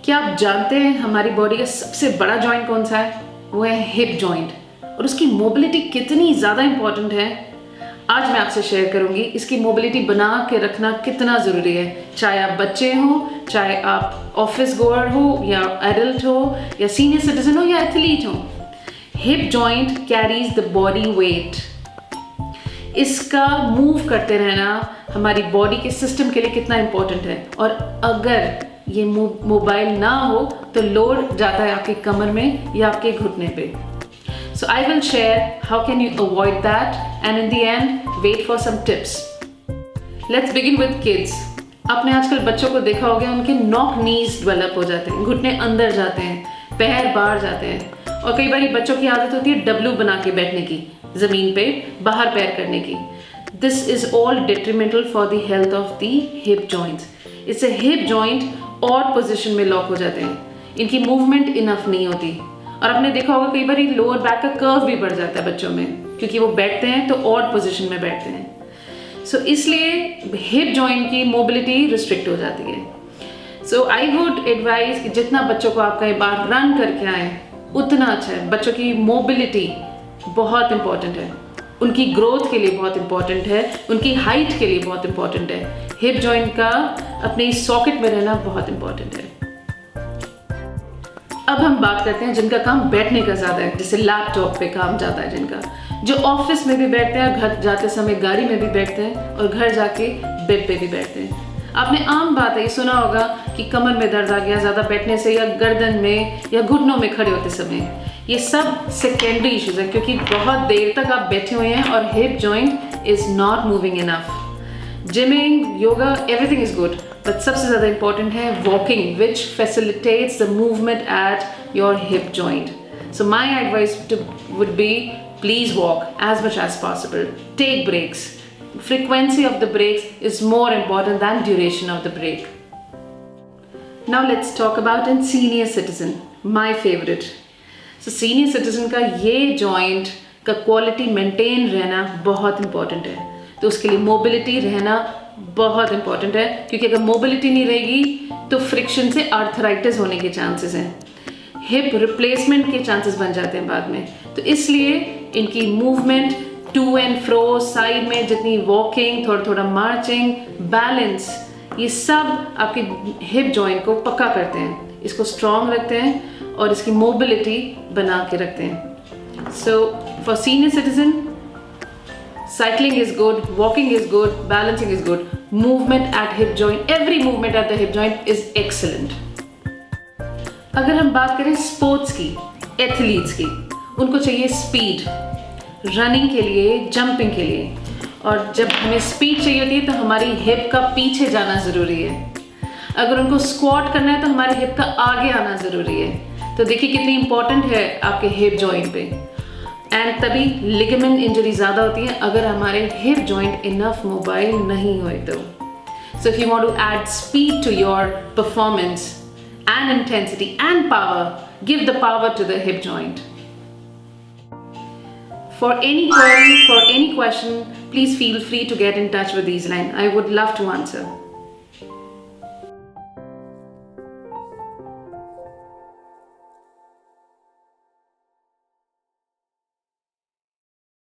क्या आप जानते हैं हमारी बॉडी का सबसे बड़ा जॉइंट कौन सा है? वो है हिप जॉइंट, और उसकी मोबिलिटी कितनी ज़्यादा इम्पॉर्टेंट है आज मैं आपसे शेयर करूंगी। इसकी मोबिलिटी बना के रखना कितना ज़रूरी है, चाहे आप बच्चे हो, चाहे आप ऑफिस गोअर हो, या एडल्ट हो, या सीनियर सिटीजन हो, या एथलीट हो। Hip joint carries the body weight. इसका मूव करते रहना हमारी बॉडी के सिस्टम के लिए कितना इम्पोर्टेंट है, और अगर ये मोबाइल ना हो तो लोड जाता है आपके कमर में या आपके घुटने पे। So I will share how can you avoid that, and in the end wait for some tips. Let's begin with kids. आपने आजकल बच्चों को देखा होगा, उनके नॉक नीज डेवलप हो जाते हैं, घुटने अंदर जाते हैं, पैर बाहर जाते हैं, और कई बार बच्चों की आदत होती है डब्लू बना के बैठने की, जमीन पे बाहर पैर करने की। This is all detrimental for the health of the hip joints. इससे हिप जॉइंट और पोजीशन में लॉक हो जाते हैं, इनकी मूवमेंट इनफ नहीं होती, और आपने देखा होगा कई बार लोअर बैक का कर्व भी बढ़ जाता है बच्चों में, क्योंकि वो बैठते हैं तो ऑड पोजीशन में बैठते हैं। सो इसलिए हिप जॉइंट की मोबिलिटी रिस्ट्रिक्ट हो जाती है। सो आई वुड एडवाइज कि जितना बच्चों को आप कई बार रन करके आए उतना अच्छा है। बच्चों की मोबिलिटी बहुत इंपॉर्टेंट है, उनकी ग्रोथ के लिए बहुत इंपॉर्टेंट है, उनकी हाइट के लिए बहुत इंपॉर्टेंट है। हिप जॉइंट का अपने सॉकेट में रहना बहुत इंपॉर्टेंट है। अब हम बात करते हैं जिनका काम बैठने का ज़्यादा है, जैसे लैपटॉप पे काम ज़्यादा है जिनका, जो ऑफिस में भी बैठते हैं, घर जाते समय गाड़ी में भी बैठते हैं, और घर जाके बेड पे भी बैठते हैं। आपने आम बात है ये सुना होगा कि कमर में दर्द आ गया ज़्यादा बैठने से, या गर्दन में, या घुटनों में खड़े होते समय। ये सब सेकेंडरी इश्यूज है, क्योंकि बहुत देर तक आप बैठे हुए हैं और hip joint is not moving enough. Gymming, yoga, everything is good, but सबसे ज़्यादा इंपॉर्टेंट है walking, which facilitates the movement at your hip joint. So my advice would be please walk as much as possible. Take breaks. Frequency of the breaks is more important than duration of the break. Now let's talk about in senior citizen, my favorite. So senior citizen का ये joint का quality maintain रहना बहुत important है, तो उसके लिए mobility रहना बहुत important है, क्योंकि अगर mobility नहीं रहेगी तो friction से arthritis होने के chances हैं, हिप रिप्लेसमेंट के चांसेस बन जाते हैं बाद में। तो इसलिए इनकी movement to and fro, side में जितनी वॉकिंग, थोड़ा थोड़ा मार्चिंग, बैलेंस, ये सब आपके हिप जॉइंट को पक्का करते हैं, इसको स्ट्रॉन्ग रखते हैं और इसकी मोबिलिटी बना के रखते हैं। So for senior citizen, cycling is good, walking is good, balancing is good, movement at hip joint, every movement at the hip joint is excellent. अगर हम बात करें स्पोर्ट्स की, एथलीट्स की, उनको चाहिए स्पीड, रनिंग के लिए, जंपिंग के लिए, और जब हमें स्पीड चाहिए होती है तो हमारी हिप का पीछे जाना ज़रूरी है। अगर उनको स्क्वाट करना है तो हमारे हिप का आगे आना ज़रूरी है। तो देखिए कितनी इंपॉर्टेंट है आपके हिप जॉइंट पे, एंड तभी लिगामेंट इंजरी ज़्यादा होती है अगर हमारे हिप जॉइंट इनफ मोबाइल नहीं हुए तो। So if you want to add speed to your performance and intensity and power, give the power to the hip joint. For any query, for any question, please feel free to get in touch with these lines. I would love to answer.